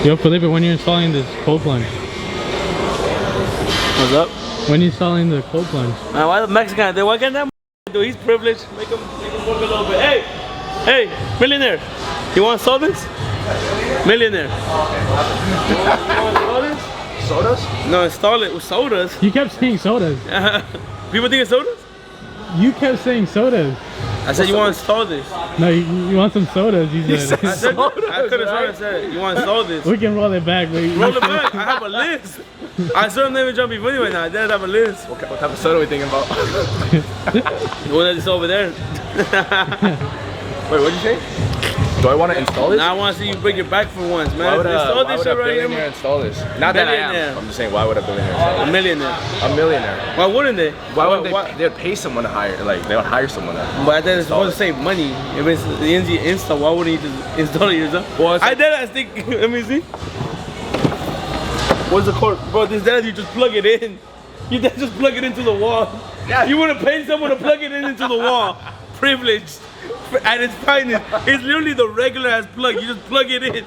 Yo, Felipe, when you're installing this cold plunge? What's up? When you're installing the cold plunge? Man, why the Mexican? Why can't that do? He's privileged. Make him work a little bit. Hey, millionaire. You want sodas? Millionaire. You want sodas? Sodas? No, install it with sodas. You kept saying sodas. People think it's sodas? You kept saying sodas. I said you want to install this. No, you want some sodas, you said. I said I could have sworn I said you want to install this. We can roll it back, but Roll it back. I have a list. I still never jumping funny right now. I didn't have a list. What type of soda are we thinking about? The one that's over there. Wait, what'd you say? Do I want to install this? Now I want to see you break your back for once, man. Why would Install a this shit right billionaire here. install this? Not that I Billionaire. am. I'm just saying, why would a billionaire install A millionaire. this? A millionaire. Why wouldn't they? Why would they'd pay someone to hire, like, they would hire someone to But then it's supposed to save money. If it's the NZ install, why wouldn't you just install it yourself? Well, I did. I think. Let me see. What's the cord? Bro, this dead, you just plug it in. You then just plug it into the wall. Yeah. You want to pay someone to plug it in into the wall. Privileged. At its finest. It's literally the regular ass plug. You just plug it in.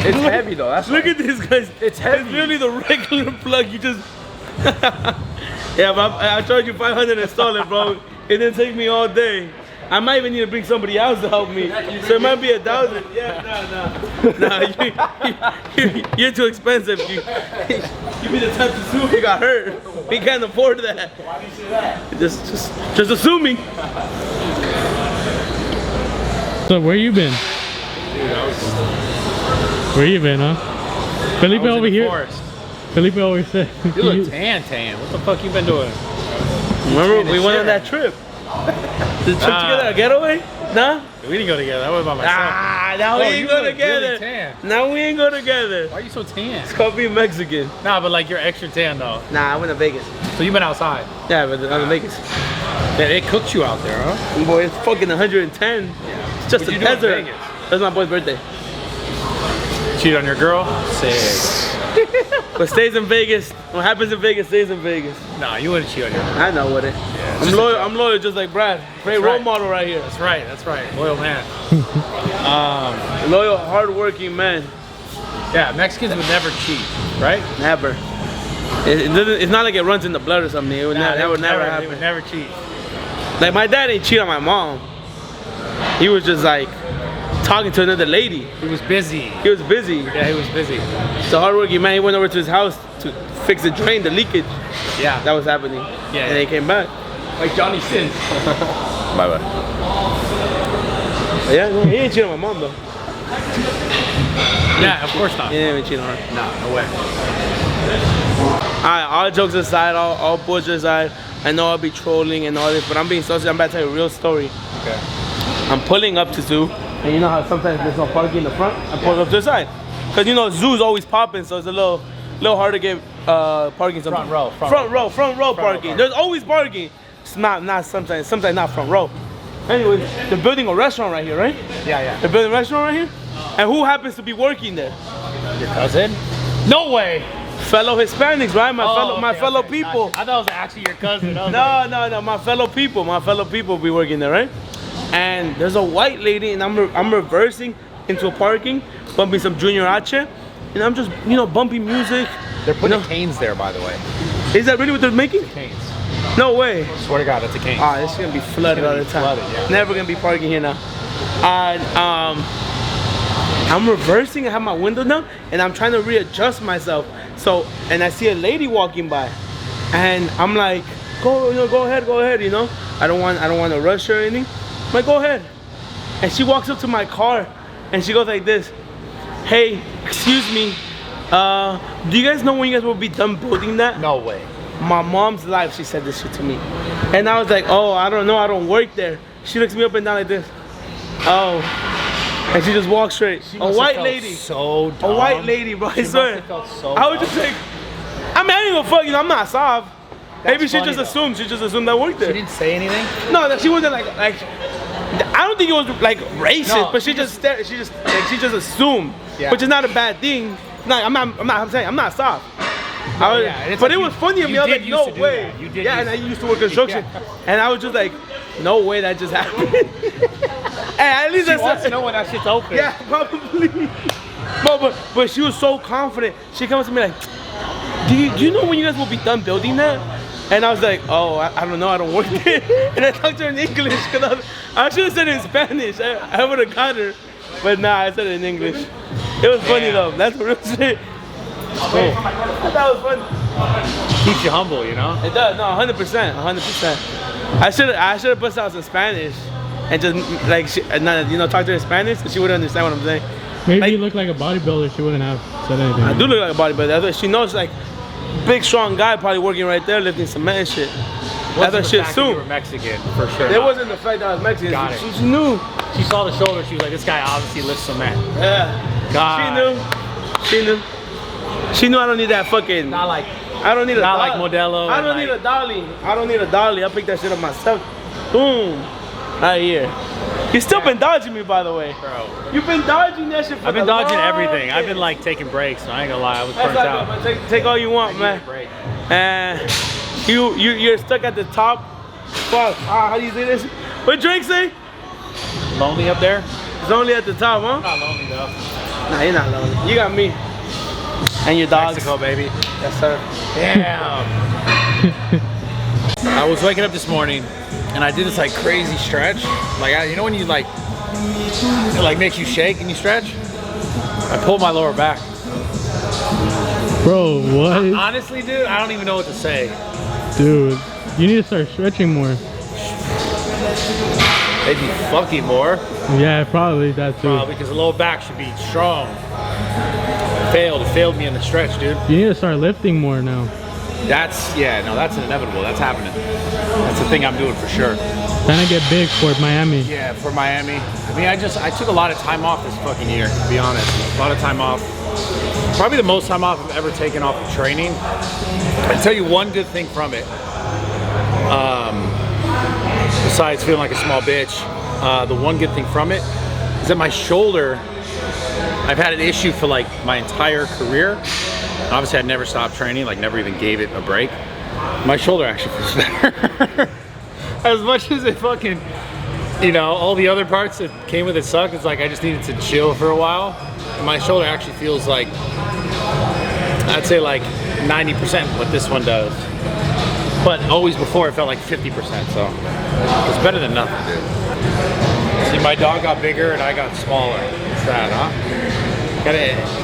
It's heavy though, that's Look at this, guys. It's heavy. It's literally the regular plug. You just. Yeah, but I charge you 500 to install it, bro. It didn't take me all day. I might even need to bring somebody else to help me. So it might be 1,000. Yeah, nah, you're too expensive. You be the type to sue if you got hurt. We can't afford that. Why do you say that? Just assuming. So where you been? Where you been, huh? Felipe over here. Forest. Felipe always said. You look tan. What the fuck you been doing? Remember we went on that trip? The trip together, a getaway? Nah? We didn't go together. I went by myself. Now we Oh, ain't you go look together. really tan. Now we ain't go together. Why are you so tan? It's called being Mexican. Nah, but like you're extra tan though. Nah, I went to Vegas. So you've been outside. Yeah, but I'm in Vegas. Yeah, it cooked you out there, huh? Boy, it's fucking 110. It's just What'd a you do in desert. Vegas? That's my boy's birthday. Cheat on your girl? Sick. But stays in Vegas. What happens in Vegas stays in Vegas. Nah, you wouldn't cheat on your girl. I know what it. Yeah, I'm loyal. I'm loyal, just like Brad. Great role right. model right here. That's right. Loyal man. Loyal, hardworking man. Yeah, Mexicans would never cheat, right? Never. It's not like it runs in the blood or something. It would Nah, that would never They happen. would never cheat. Like my dad ain't cheat on my mom. He was just like talking to another lady. He was busy. He was busy. Yeah, he was busy. So hardworking man. He went over to his house to fix the drain, the leakage Yeah. that was happening. Yeah. And he came back. Like Johnny Sins. Bye bye. But yeah, no, he ain't cheating on my mom though. Yeah, of course not. He ain't even cheating on her. Nah, no way. Alright, all jokes aside, all bullshit aside, I know I'll be trolling and all this, but I'm being so serious. I'm about to tell you a real story. Okay. I'm pulling up to zoo, and you know how sometimes there's no parking in the front? I'm pulling up to the side. Because you know, zoo's always popping, so it's a little hard to get parking sometimes. Front row parking. There's always parking. It's not sometimes not front row. Anyways, they're building a restaurant right here, right? Yeah. They're building a restaurant right here? And who happens to be working there? Your cousin? No way. Fellow Hispanics, right? My fellow people. Gotcha. I thought it was actually your cousin. No, my fellow people be working there, right? And there's a white lady, and I'm reversing into a parking, bumping some Junior H, and I'm just, bumping music. They're putting canes there, by the way. Is that really what they're making? Canes. No way. Swear to God, that's a cane. Ah, it's gonna be flooded all the time. Flooded, yeah. Never gonna be parking here now. And I'm reversing. I have my window down, and I'm trying to readjust myself. So, and I see a lady walking by, and I'm like, go ahead. I don't want to rush her or anything. I'm like, go ahead. And she walks up to my car, and she goes like this. Hey, excuse me. Do you guys know when you guys will be done building that? No way. My mom's life, she said this shit to me. And I was like, oh, I don't know, I don't work there. She looks me up and down like this. Oh. And she just walks straight. A white lady. So dumb. A white lady, bro, I swear. Felt so I was just like, I mean, I ain't gonna fuck, I'm not soft. Maybe she funny, just though. assumed, I worked there. She didn't say anything? No, that she wasn't like, I don't think it was like racist, No, but she just assumed, Yeah. which is not a bad thing. No, I'm saying I'm not soft. Yeah, and it's but like it was funny to me. I was did like, used no to do way. that. You did Yeah, and I used to work construction, Yeah. and I was just like, no way that just happened. at least She that's wants to know when that shit's open. Yeah, probably. But she was so confident. She comes to me like, do you know when you guys will be done building that? And I was like, oh, I don't know, I don't work there. And I talked to her in English, because I should have said it in Spanish. I would have got her. But nah, I said it in English. It was funny though, that's real shit. Oh. That was funny. Keeps you humble, you know? It does, no, 100%, 100%. I should have bust out some Spanish and just like, talk to her in Spanish, so she wouldn't understand what I'm saying. Maybe Like- you look like a bodybuilder. She wouldn't have said anything. I do look like a bodybuilder. She knows like big strong guy probably working right there lifting cement and shit. That's her shit You soon. were Mexican, for sure. It wasn't the fact that I was Mexican. Got it. She knew. She saw the shoulder, she was like, this guy obviously lifts cement. Yeah. God. She knew. She knew I don't need that fucking. Not like, I don't need a not like dolly. Modelo. I don't need a dolly. I don't need a dolly. I'll pick that shit up myself. Boom. Right here. You still been dodging me, by the way. Bro. You've been dodging that shit for I've been the dodging longest. everything. I've been like taking breaks, so I ain't gonna lie, I was That's burnt not out. good, man. Take all you want, man. Break. And you're stuck at the top. Fuck. How do you say this? What Drake say? Lonely up there? It's only at the top, huh? Not lonely though. Nah, you're not lonely. You got me. And your dogs. Mexico, baby. Yes, sir. Damn. I was waking up this morning and I did this like crazy stretch. Like, you know when you like, it like makes you shake and you stretch? I pulled my lower back. Bro, what? Honestly, dude, I don't even know what to say. Dude, you need to start stretching more. Maybe fucking more. Yeah, probably that too. Because the lower back should be strong. It failed me in the stretch, dude. You need to start lifting more now. That's inevitable. That's happening. That's the thing I'm doing for sure. Trying to get big for Miami. Yeah, for Miami. I mean, I took a lot of time off this fucking year, to be honest. A lot of time off. Probably the most time off I've ever taken off of training. I'll tell you one good thing from it. Besides feeling like a small bitch, the one good thing from it is that my shoulder, I've had an issue for like my entire career. Obviously, I'd never stopped training, like never even gave it a break. My shoulder actually feels better. As much as it fucking, all the other parts that came with it sucked, it's like I just needed to chill for a while. And my shoulder actually feels like, I'd say like 90% what this one does. But always before it felt like 50%, so it's better than nothing, dude. See, my dog got bigger and I got smaller. It's that, huh?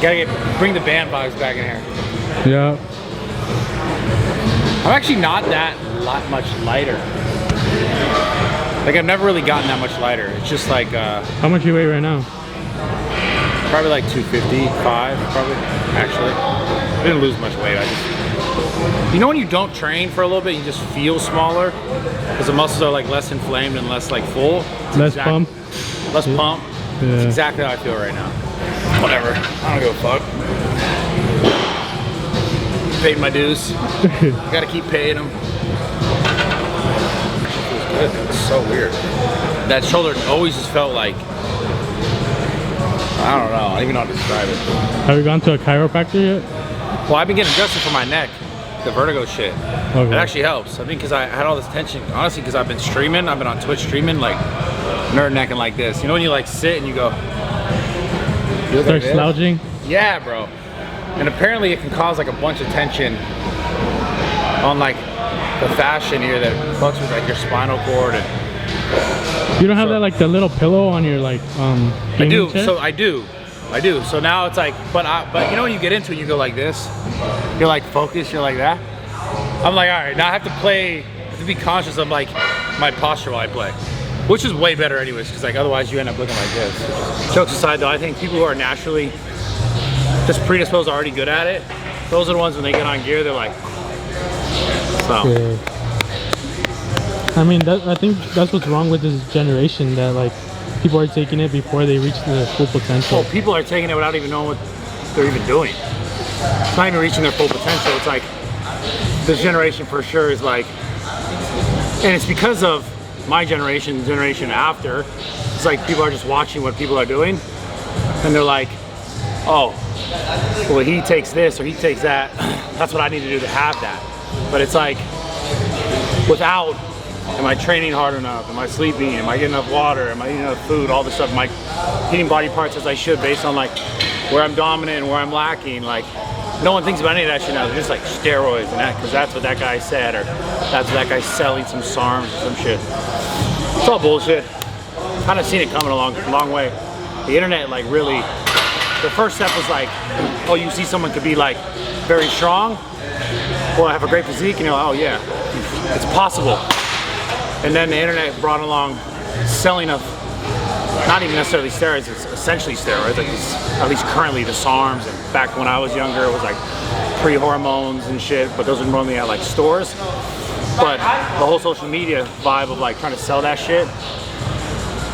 Gotta bring the band vibes back in here. Yeah. I'm actually not that much lighter. Like I've never really gotten that much lighter. It's just like How much you weigh right now? probably like 255, probably. Actually, I didn't lose much weight. I just, when you don't train for a little bit, you just feel smaller because the muscles are like less inflamed and less like full. Less pump? Less pump. Yeah. That's exactly how I feel right now. Whatever. I don't give a fuck. Paid my dues. Gotta keep paying them. Feels good. It's so weird. That shoulder always just felt like, I don't know. I don't even know how to describe it. Have you gone to a chiropractor yet? Well, I've been getting adjusted for my neck. The vertigo shit. Okay. It actually helps. I think because I had all this tension. Honestly, because I've been streaming. I've been on Twitch streaming, like nerd necking like this. You know when you like sit and you go. You look Start like this? slouching? Yeah, bro. And apparently it can cause like a bunch of tension on like the fascia here that fucks with like your spinal cord. And You don't have that like the little pillow on your like I gaming do. chair? So I do. So now it's like, but when you get into it, you go like this. You're like focused. You're like that. I'm like, all right, now I have to be conscious of like my posture while I play, which is way better anyways, because like otherwise you end up looking like this. Jokes aside though, I think people who are naturally just predisposed are already good at it. Those are the ones when they get on gear, they're like, so. Yeah. I mean, I think that's what's wrong with this generation, that like people are taking it before they reach their full potential. Well, people are taking it without even knowing what they're even doing. It's not even reaching their full potential. It's like, this generation for sure is like, and it's because of my generation, the generation after, it's like people are just watching what people are doing and they're like, oh, well he takes this or he takes that, that's what I need to do to have that. But it's like, without Am I training hard enough? Am I sleeping? Am I getting enough water? Am I eating enough food? All this stuff. Am I hitting body parts as I should based on like where I'm dominant and where I'm lacking? Like, no one thinks about any of that shit now. They're just like steroids and that, because that's what that guy said, or that's what that guy's selling, some SARMs or some shit. It's all bullshit. Kind of seen it coming a long way. The internet, like, really, the first step was like, oh, you see someone could be like very strong, or have a great physique, and you're like, oh yeah, it's possible. And then the internet brought along selling of, not even necessarily steroids, it's essentially steroids, like at least currently the SARMs, and back when I was younger it was like pre-hormones and shit, but those were normally at like stores. But the whole social media vibe of like trying to sell that shit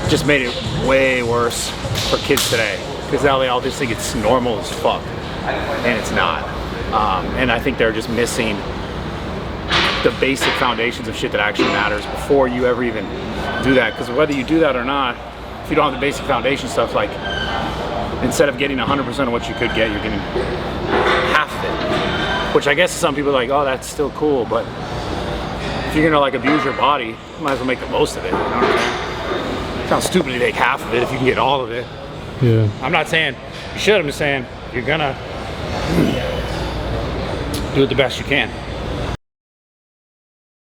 just made it way worse for kids today, because now they all just think it's normal as fuck, and it's not. And I think they're just missing the basic foundations of shit that actually matters before you ever even do that. Because whether you do that or not, if you don't have the basic foundation stuff, like, instead of getting 100% of what you could get, you're getting half of it. Which I guess some people are like, oh, that's still cool, but if you're gonna like abuse your body, you might as well make the most of it. You know what I'm saying? It sounds stupid to take half of it if you can get all of it. Yeah. I'm not saying you should, I'm just saying you're gonna do it the best you can.